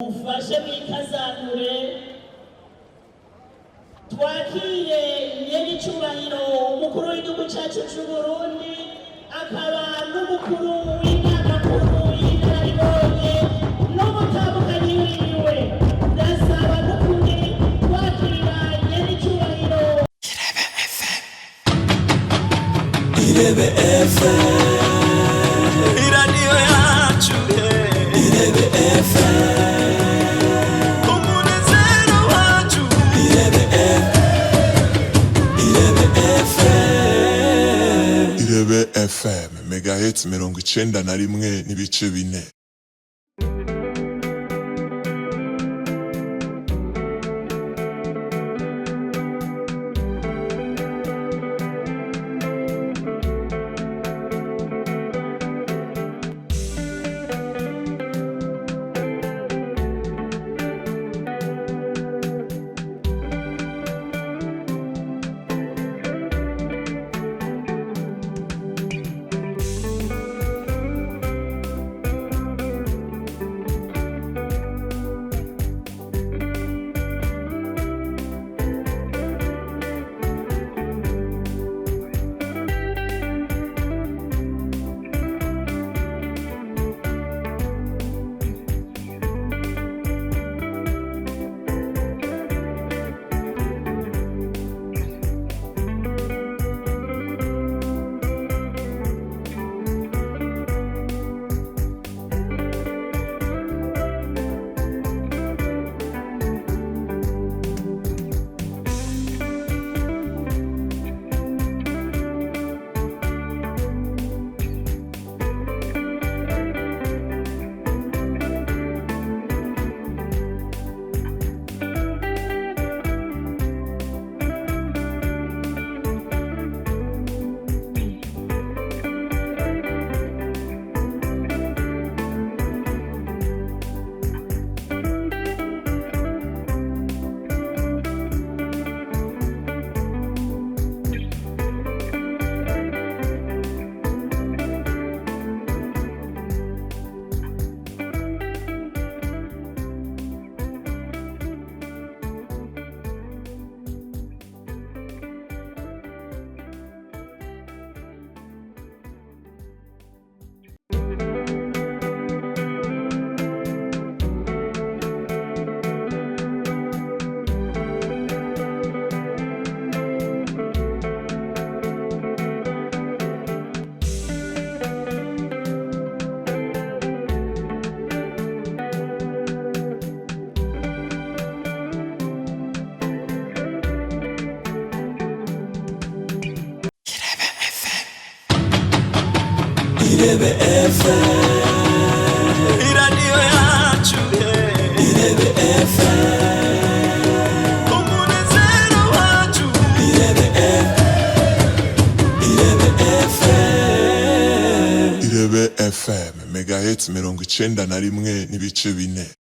ufashe mwikazanure twakiriye nyir'icyubahiro umukuru w'igihugu cyacu cy'u Burundi akaba n'umukuru w'inyamakuru y'inararibonye n'umutambukanyi wiwe ndasaba n'ukuri twakira nyir'icyubahiro IREBE FM iradiyo yacu IREBE FM IREBE FM megahertz 91.4. IREBE FM iradiyo yacu IREBE FM umunezero wacu IREBE FM IREBE FM megahertz 91.4.